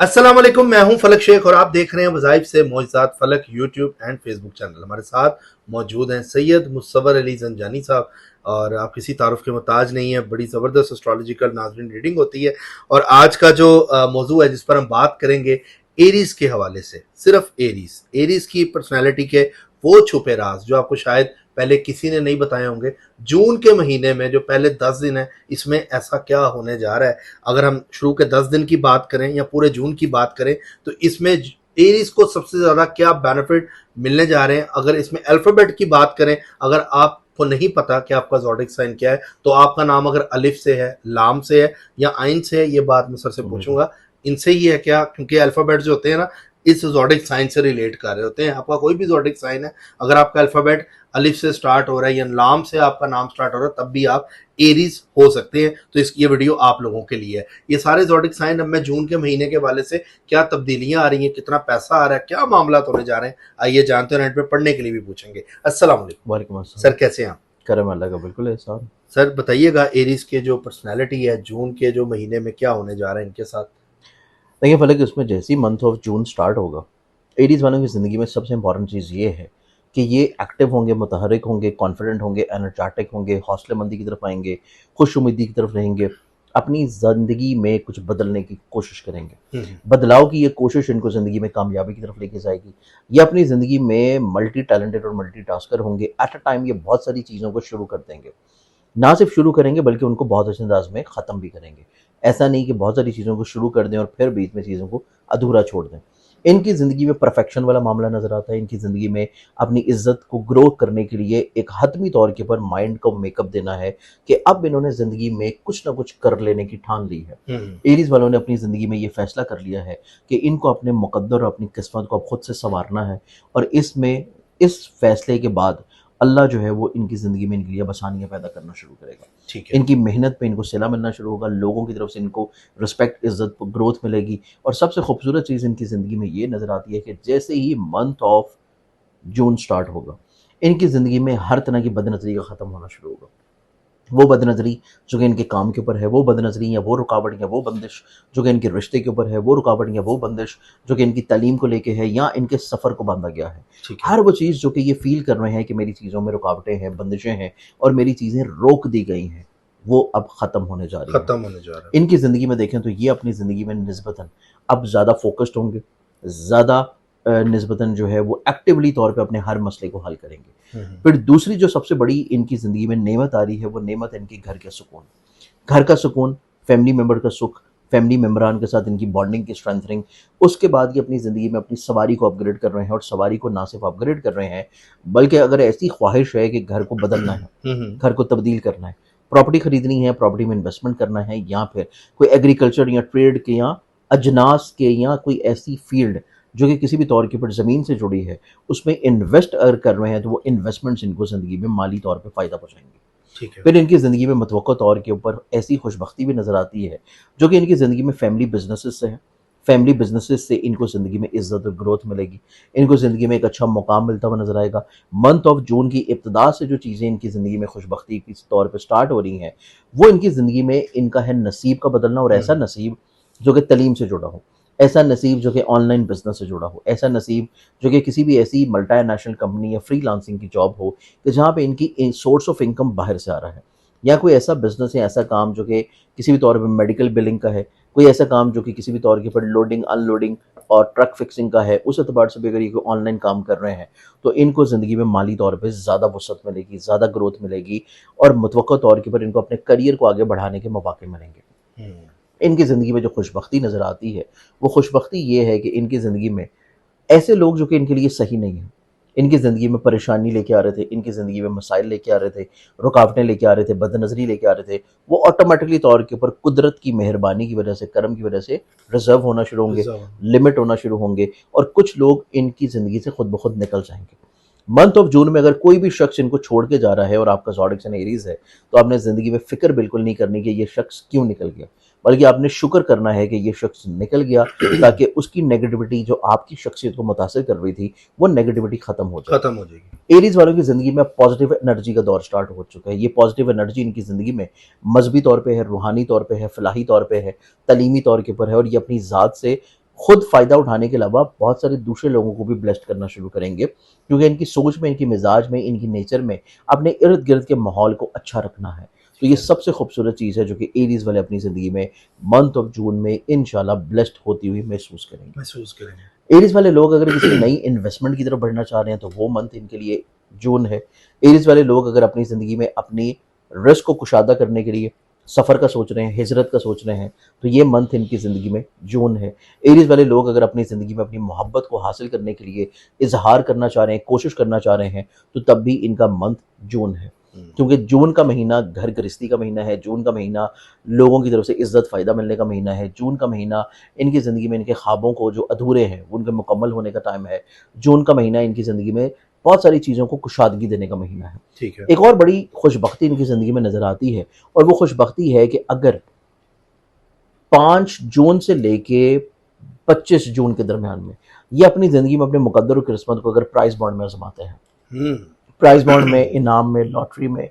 अस्सलाम वालेकुम, मैं हूं फलक शेख और आप देख रहे हैं वज़ाइफ से मौजज़ात फलक यूट्यूब एंड फेसबुक चैनल। हमारे साथ मौजूद हैं सैयद मुसव्वर अली ज़ंजानी साहब और आप किसी तारुफ के मोहताज नहीं है। बड़ी ज़बरदस्त एस्ट्रोलॉजिकल नाज़रीन रीडिंग होती है और आज का जो मौजू है जिस पर हम बात करेंगे एरीज़ के हवाले से, सिर्फ एरीज़ की पर्सनैलिटी के वो छुपे राज जो आपको शायद पहले किसी ने नहीं बताए होंगे। जून के महीने में जो पहले 10 दिन है इसमें ऐसा क्या होने जा रहा है। अगर हम शुरू के 10 दिन की बात करें या पूरे जून की बात करें तो इसमें एरीज को सबसे ज़्यादा क्या बेनिफिट मिलने जा रहे हैं। अगर इसमें अल्फ़ाबेट की बात करें, अगर आपको नहीं पता कि आपका ज़ोडिक साइन क्या है तो आपका नाम अगर अलिफ से है, लाम से है या आइन से है, ये बात मैं सर से पूछूंगा इनसे ही है क्या, क्योंकि अल्फ़ाबेट जो होते हैं ना इस ज़ोडिक साइन से रिलेट कर रहे होते हैं। आपका कोई भी ज़ोडिक साइन है, अगर आपका अल्फ़ाबेट अलिफ से स्टार्ट हो रहा है या लाम से आपका नाम स्टार्ट हो रहा है तब भी आप एरीज हो सकते हैं। तो ये वीडियो आप लोगों के लिए है। ये सारे ज़ोडिक साइन अब मैं जून के महीने के वाले से क्या तब्दीलियां आ रही हैं, कितना पैसा आ रहा है, क्या मामला होने जा रहे हैं, आइए जानते हैं। नेट पे पढ़ने के लिए भी पूछेंगे। अस्सलाम वालेकुम। वालेकुम सर कैसे हैं आप? करम अल्लाह का बिल्कुल एहसान। सर बताइएगा एरीज के जो पर्सनैलिटी है जून के जो महीने में क्या होने जा रहा है इनके साथ। देखिए फलक, इसमें जैसे ही मंथ ऑफ जून स्टार्ट होगा, एरीज वालों की ज़िंदगी में सबसे इंपॉर्टेंट चीज़ ये है कि ये एक्टिव होंगे, मुतहरिक होंगे, कॉन्फिडेंट होंगे, एनर्जेटिक होंगे, हौसलेमंदी की तरफ आएंगे, खुश उम्मीदी की तरफ रहेंगे, अपनी ज़िंदगी में कुछ बदलने की कोशिश करेंगे। बदलाव की ये कोशिश इनको ज़िंदगी में कामयाबी की तरफ लेके जाएगी। ये अपनी ज़िंदगी में मल्टी टैलेंटेड और मल्टी टास्कर होंगे। एट अ टाइम ये बहुत सारी चीज़ों को शुरू कर देंगे। ना सिर्फ शुरू करेंगे बल्कि उनको बहुत अच्छे अंदाज में ख़त्म भी करेंगे। ऐसा नहीं कि बहुत सारी चीज़ों को शुरू कर दें और फिर बीच में चीज़ों को अधूरा छोड़ दें। इनकी ज़िंदगी में परफेक्शन वाला मामला नज़र आता है। इनकी ज़िंदगी में अपनी इज़्ज़त को ग्रो करने के लिए एक हतमी तौर के ऊपर माइंड को मेकअप देना है कि अब इन्होंने ज़िंदगी में कुछ ना कुछ कर लेने की ठान ली है। एरीज़ वालों ने अपनी ज़िंदगी में ये फैसला कर लिया है कि इनको अपने मुक़द्दर और अपनी किस्मत को अब खुद से संवारना है और इस फैसले के बाद अल्लाह जो है वो इनकी ज़िंदगी में इनके लिए आसानियाँ पैदा करना शुरू करेगा। ठीक है। इनकी मेहनत पे इनको सिला मिलना शुरू होगा, लोगों की तरफ से इनको रिस्पेक्ट, इज़्ज़त, ग्रोथ मिलेगी। और सबसे खूबसूरत चीज़ इनकी ज़िंदगी में ये नज़र आती है कि जैसे ही मंथ ऑफ जून स्टार्ट होगा, इनकी ज़िंदगी में हर तरह की बदनज़री का ख़त्म होना शुरू होगा। वो बदनज़री जो कि इनके काम के ऊपर है, वो बदनज़री या वो रुकावट या वो बंदिश जो कि इनके रिश्ते के ऊपर है, वो रुकावट या वो बंदिश जो कि इनकी तालीम को लेके है या इनके सफ़र को बांधा गया है। हर वो चीज़ जो कि ये फ़ील कर रहे हैं कि मेरी चीज़ों में रुकावटें हैं, बंदिशें हैं और मेरी चीज़ें रोक दी गई हैं, वो अब ख़त्म होने जा रही हैं। इनकी ज़िंदगी में देखें तो ये अपनी ज़िंदगी में निस्बतन अब ज़्यादा फ़ोकस्ड होंगे, ज़्यादा निस्बतन जो है वो एक्टिवली तौर पे अपने हर मसले को हल करेंगे। फिर दूसरी जो सबसे बड़ी इनकी ज़िंदगी में नेमत आ रही है वो नेमत है इनके घर का सुकून। घर का सुकून, फैमिली मेम्बर का सुख, फैमिली मेम्बरान के साथ इनकी बॉन्डिंग की स्ट्रेंथनिंग। उसके बाद ये अपनी ज़िंदगी में अपनी सवारी को अपग्रेड कर रहे हैं और सवारी को ना सिर्फ अपग्रेड कर रहे हैं बल्कि अगर ऐसी ख्वाहिश है कि घर को बदलना है, घर को तब्दील करना है, प्रॉपर्टी खरीदनी है, प्रॉपर्टी में इन्वेस्टमेंट करना है या फिर कोई एग्रीकल्चर या ट्रेड के या अजनास के या कोई ऐसी फील्ड जो कि किसी भी तौर के ऊपर ज़मीन से जुड़ी है उसमें इन्वेस्ट अगर कर रहे हैं तो वो इन्वेस्टमेंट्स इनको ज़िंदगी में माली तौर पे फ़ायदा पहुँचाएंगे। ठीक है। फिर इनकी ज़िंदगी में मतवक्का तौर के ऊपर ऐसी खुशबख्ती भी नज़र आती है जो कि इनकी ज़िंदगी में फैमिली बिजनेसेस से है। फैमिली बिजनेसेस से इनको ज़िंदगी में इज़्ज़त और ग्रोथ मिलेगी। इनको ज़िंदगी में एक अच्छा मुकाम मिलता हुआ नज़र आएगा। मंथ ऑफ जून की इब्तिदा से जो चीज़ें इनकी ज़िंदगी में खुशबख्ती के तौर पर स्टार्ट हो रही हैं वो इनकी ज़िंदगी में इनका है नसीब का बदलना। और ऐसा नसीब जो कि तलीम से जुड़ा हो, ऐसा नसीब जो कि ऑनलाइन बिजनेस से जुड़ा हो, ऐसा नसीब जो कि किसी भी ऐसी मल्टीनेशनल कंपनी या फ्रीलांसिंग की जॉब हो कि जहाँ पे इनकी सोर्स ऑफ इनकम बाहर से आ रहा है, या कोई ऐसा बिजनेस या ऐसा काम जो कि किसी भी तौर पे मेडिकल बिलिंग का है, कोई ऐसा काम जो कि किसी भी तौर के ऊपर लोडिंग अनलोडिंग और ट्रक फिक्सिंग का है। उस एतबार से भी अगर ये कोई ऑनलाइन काम कर रहे हैं तो इनको ज़िंदगी में माली तौर पे ज़्यादा वसअत मिलेगी, ज़्यादा ग्रोथ मिलेगी और मुतवक्का तौर के ऊपर इनको अपने करियर को आगे बढ़ाने के मौके मिलेंगे। इनकी ज़िंदगी में जो खुशबख्ती नज़र आती है वो खुशबख्ती ये है कि इनकी ज़िंदगी में ऐसे लोग जो कि इनके लिए सही नहीं हैं, इनकी ज़िंदगी में परेशानी लेके आ रहे थे, इनकी ज़िंदगी में मसाइल लेके आ रहे थे, रुकावटें लेके आ रहे थे, बदनज़री लेके आ रहे थे, वो ऑटोमेटिकली तौर के ऊपर कुदरत की मेहरबानी की वजह से, करम की वजह से रिज़र्व होना शुरू होंगे, लिमिट होना शुरू होंगे और कुछ लोग इनकी ज़िंदगी से खुद ब खुद निकल जाएंगे। मंथ ऑफ जून में अगर कोई भी शख्स इनको छोड़ के जा रहा है और आपका ज़ोडिक साइन एरीज़ है तो आपने ज़िंदगी में फ़िक्र बिल्कुल नहीं करनी कि ये शख्स क्यों निकल गया, बल्कि आपने शुक्र करना है कि ये शख्स निकल गया ताकि उसकी नेगेटिविटी जो आपकी शख्सियत को मुतासिर कर रही थी वो नेगेटिविटी ख़त्म हो जाएगी। एरीज़ वालों की ज़िंदगी में पॉजिटिव एनर्जी का दौर स्टार्ट हो चुका है। ये पॉजिटिव एनर्जी इनकी ज़िंदगी में मजहबी तौर पर है, रूहानी तौर पर है, फलाही तौर पर है, तलीमी तौर के ऊपर है और ये अपनी ज़ात से خود فائدہ اٹھانے کے علاوہ بہت سارے دوسرے لوگوں کو بھی بلیسڈ کرنا شروع کریں گے، کیونکہ ان کی سوچ میں، ان کی مزاج میں، ان کی نیچر میں اپنے ارد گرد کے ماحول کو اچھا رکھنا ہے. تو یہ سب سے خوبصورت چیز ہے جو کہ ایریز والے اپنی زندگی میں منتھ آف جون میں انشاءاللہ بلیسڈ ہوتی ہوئی محسوس کریں گے. ایریز والے لوگ اگر کسی نئی انویسٹمنٹ کی طرف بڑھنا چاہ رہے ہیں تو وہ منتھ ان کے لیے جون ہے. ایریز والے لوگ اگر اپنی زندگی میں اپنی رزق کو کشادہ کرنے کے لیے سفر کا سوچ رہے ہیں، ہجرت کا سوچ رہے ہیں، تو یہ منتھ ان کی زندگی میں جون ہے. ایریز والے لوگ اگر اپنی زندگی میں اپنی محبت کو حاصل کرنے کے لیے اظہار کرنا چاہ رہے ہیں، کوشش کرنا چاہ رہے ہیں، تو تب بھی ان کا منتھ جون ہے. کیونکہ جون کا مہینہ گھر گرہستی کا مہینہ ہے، جون کا مہینہ لوگوں کی طرف سے عزت فائدہ ملنے کا مہینہ ہے، جون کا مہینہ ان کی زندگی میں ان کے خوابوں کو جو ادھورے ہیں ان کے مکمل ہونے کا ٹائم ہے. جون کا مہینہ ان کی زندگی میں بہت ساری چیزوں کو کشادگی دینے کا مہینہ ہے. ٹھیک ہے. ایک اور بڑی خوش بختی ان کی زندگی میں نظر آتی ہے، اور وہ خوش بختی ہے کہ اگر 5 جون سے لے کے 25 جون کے درمیان میں یہ اپنی زندگی میں اپنے مقدر و قسمت کو اگر پرائز بانڈ میں آزماتے ہیں، پرائز بانڈ میں، انعام میں، لاٹری میں،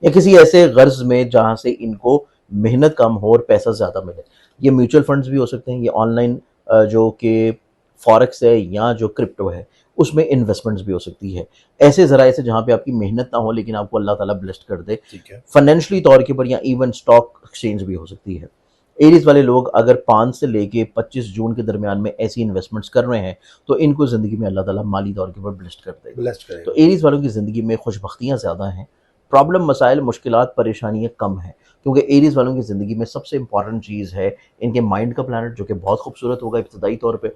یا کسی ایسے غرض میں جہاں سے ان کو محنت کم ہو اور پیسہ زیادہ ملے. یہ میوچل فنڈز بھی ہو سکتے ہیں، یہ آن لائن جو کہ فارکس ہے یا جو کرپٹو ہے اس میں انویسٹمنٹس بھی ہو سکتی ہے. ایسے ذرائع سے جہاں پہ آپ کی محنت نہ ہو لیکن آپ کو اللہ تعالیٰ بلیسڈ کر دے، فائنینشلی طور کے اوپر، یا ایون اسٹاک ایکسچینج بھی ہو سکتی ہے. ایریز والے لوگ اگر 5 سے لے کے 25 جون کے درمیان میں ایسی انویسٹمنٹس کر رہے ہیں تو ان کو زندگی میں اللہ تعالیٰ مالی طور کے اوپر بلیسڈ کر دے گا. تو ایریز والوں کی زندگی میں خوش بختیاں زیادہ ہیں، پرابلم، مسائل، مشکلات، پریشانیاں کم ہیں، کیونکہ ایریز والوں کی زندگی میں سب سے امپورٹنٹ چیز ہے ان کے مائنڈ کا پلانٹ، جو کہ بہت خوبصورت ہوگا ابتدائی طور پہ.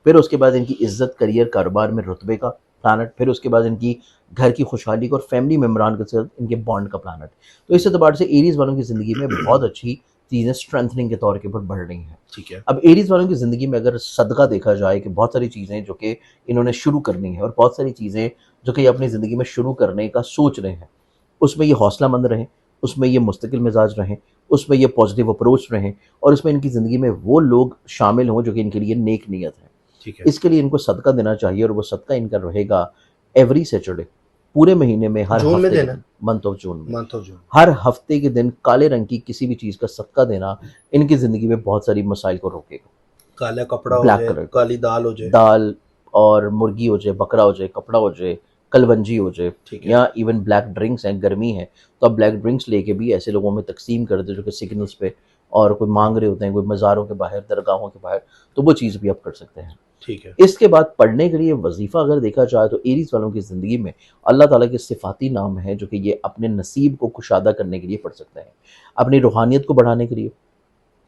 پھر اس کے بعد ان کی عزت، کریئر، کاروبار میں رتبے کا پلانٹ. پھر اس کے بعد ان کی گھر کی خوشحالی کو اور فیملی ممبران کے ساتھ ان کے بانڈ کا پلانٹ. تو اس اعتبار سے ایریز والوں کی زندگی میں بہت اچھی چیزیں اسٹرینتھنگ کے طور کے اوپر بڑھ رہی ہیں. ٹھیک ہے. اب ایریز والوں کی زندگی میں اگر صدقہ دیکھا جائے کہ بہت ساری چیزیں جو کہ انہوں نے شروع کرنی ہے اور بہت ساری چیزیں جو کہ یہ اپنی زندگی میں شروع کرنے کا سوچ رہے ہیں، اس میں یہ حوصلہ مند رہیں، اس میں یہ مستقل مزاج رہیں، اس میں یہ پازیٹیو اپروچ رہیں، اور اس میں ان کی زندگی میں وہ لوگ شامل ہوں جو کہ ان کے لیے نیک نیت ہے. اس کے لیے ان کو صدقہ دینا چاہیے، اور وہ صدقہ ان کا رہے گا ایوری سیٹرڈے، پورے مہینے میں، ہر ہفتے، منتھ آف جون میں ہر ہفتے کے دن کالے رنگ کی کسی بھی چیز کا صدقہ دینا ان کی زندگی میں بہت ساری مسائل کو روکے گا. کالا کپڑا ہو جائے، کالی دال ہو جائے، دال اور مرغی ہو جائے، بکرا ہو جائے، کپڑا ہو جائے، کلونجی ہو جائے، یا ایون بلیک ڈرنکس ہیں، گرمی ہے تو آپ بلیک ڈرنکس لے کے بھی ایسے لوگوں میں تقسیم کر دیں جو کہ سگنلز پہ اور کوئی مانگ رہے ہوتے ہیں، کوئی مزاروں کے باہر، درگاہوں کے باہر، تو وہ چیز بھی آپ کر سکتے ہیں. ٹھیک ہے. اس کے بعد پڑھنے کے لیے وظیفہ اگر دیکھا جائے تو ایریز والوں کی زندگی میں اللہ تعالیٰ کے صفاتی نام ہیں جو کہ یہ اپنے نصیب کو کشادہ کرنے کے لیے پڑھ سکتے ہیں، اپنی روحانیت کو بڑھانے کے لیے،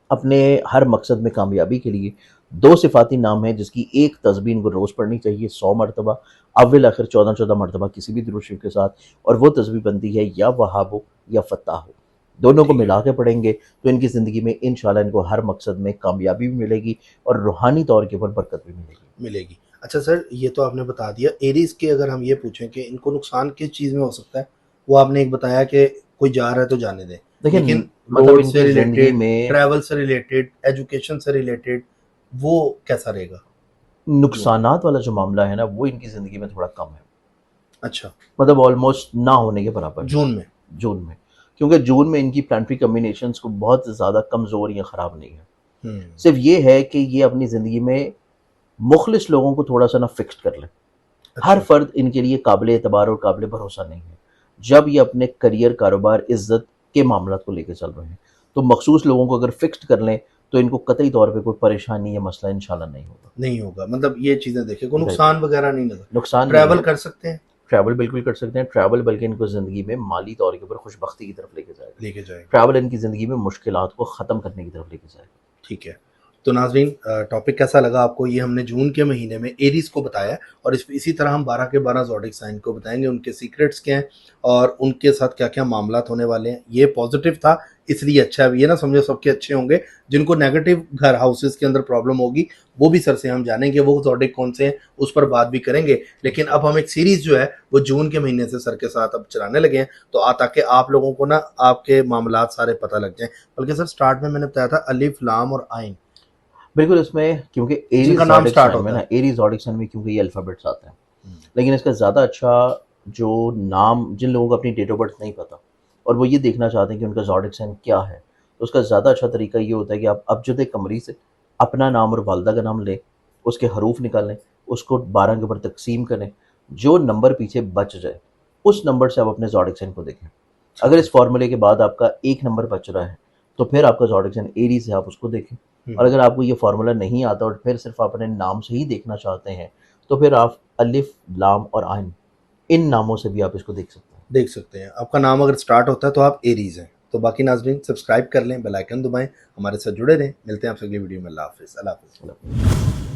اپنے ہر مقصد میں کامیابی کے لیے. 2 صفاتی نام ہیں جس کی ایک تسبیح ان کو روز پڑھنی چاہیے 100 مرتبہ، اول آخر 14 مرتبہ کسی بھی درود شریف کے ساتھ، اور وہ تسبیح بنتی ہے یا وہاب ہو یا فتح ہو. دونوں کو ملا کے پڑھیں گے تو ان کی زندگی میں انشاءاللہ ان کو ہر مقصد میں کامیابی بھی ملے گی اور روحانی طور کے اوپر برکت بھی ملے گی. اچھا سر، یہ تو آپ نے بتا دیا. ایریز کے اگر ہم یہ پوچھیں کہ ان کو نقصان کس چیز میں ہو سکتا ہے، وہ آپ نے ایک بتایا کہ کوئی جا رہا ہے تو جانے دیں، لیکن مطلب ان کی زندگی میں ٹریول سے ریلیٹڈ، ایجوکیشن سے ریلیٹڈ، وہ کیسا رہے گا؟ نقصانات والا جو معاملہ ہے نا وہ ان کی زندگی میں تھوڑا کم ہے. اچھا، مطلب آلموسٹ نہ ہونے کے برابر جون میں، کیونکہ جون میں ان کی پلانٹری کمبینیشنز کو بہت زیادہ کمزور یا خراب نہیں ہے. صرف یہ ہے کہ یہ اپنی زندگی میں مخلص لوگوں کو تھوڑا سا نہ فکسڈ کر لیں. ہر فرد ان کے لیے قابل اعتبار اور قابل بھروسہ نہیں ہے. جب یہ اپنے کریئر، کاروبار، عزت کے معاملات کو لے کے چل رہے ہیں تو مخصوص لوگوں کو اگر فکسڈ کر لیں تو ان کو قطعی طور پہ کوئی پریشانی یا مسئلہ انشاءاللہ نہیں ہوگا. مطلب یہ چیزیں دیکھیں، کوئی نقصان وغیرہ نہیں نظر. نقصان ٹریول کر سکتے ہیں، ٹریول بالکل کر سکتے ہیں. ٹریول بلکہ ان کو زندگی میں مالی طور کے اوپر خوش بختی کی طرف لے کے جائے. ٹریول ان کی زندگی میں مشکلات کو ختم کرنے کی طرف لے کے جائے. ٹھیک ہے. تو ناظرین، ٹاپک کیسا لگا آپ کو؟ یہ ہم نے جون کے مہینے میں ایریز کو بتایا، اور اسی طرح ہم 12 کے 12 زوڈک سائن کو بتائیں گے، ان کے سیکرٹس کیا ہیں اور ان کے ساتھ کیا کیا معاملات ہونے والے ہیں. یہ پازیٹیو تھا اس لیے اچھا ہے، یہ نہ سمجھو سب کے اچھے ہوں گے. جن کو نیگیٹو گھر ہاؤسز کے اندر پرابلم ہوگی وہ بھی سر سے ہم جانیں گے وہ زوڈک کون سے ہیں، اس پر بات بھی کریں گے. لیکن اب ہم ایک سیریز جو ہے وہ جون کے مہینے سے سر کے ساتھ اب چلانے لگے ہیں، تو تاکہ آپ لوگوں کو نا آپ کے معاملات سارے پتہ لگ جائیں. بلکہ سر سٹارٹ میں نے بتایا تھا الف، لام اور عین. بالکل، اس میں کیونکہ ایریز زوڈک سائن میں کیونکہ یہ الفابیٹس آتے ہیں، لیکن اس کا زیادہ اچھا جو نام، جن لوگوں کو اپنی ڈیٹ آف برتھ نہیں پتہ اور وہ یہ دیکھنا چاہتے ہیں کہ ان کا زوڈک سائن کیا ہے، تو اس کا زیادہ اچھا طریقہ یہ ہوتا ہے کہ آپ ابجد قمری سے اپنا نام اور والدہ کا نام لیں उसके हरूफ निकालें, उसको 12 के ऊपर तकसीम करें, जो नंबर पीछे बच जाए उस नंबर से आप अपने ज़ोडिक साइन को देखें। अगर इस फॉर्मूले के बाद आपका एक नंबर बच रहा है तो फिर आपका ज़ोडिक साइन एरीज है, आप उसको देखें। और अगर आपको ये फार्मूला नहीं आता और फिर सिर्फ आप अपने नाम से ही देखना चाहते हैं तो फिर आप अलिफ, लाम और आइन इन नामों से भी आप इसको देख सकते हैं। आपका नाम अगर स्टार्ट होता है तो आप एरीज हैं। तो बाकी नाज़रीन सब्सक्राइब कर लें, बेल आइकन दबाएं, हमारे साथ जुड़े रहें। मिलते हैं आपसे अगली वीडियो में। अल्लाह हाफिज़। सकते हैं।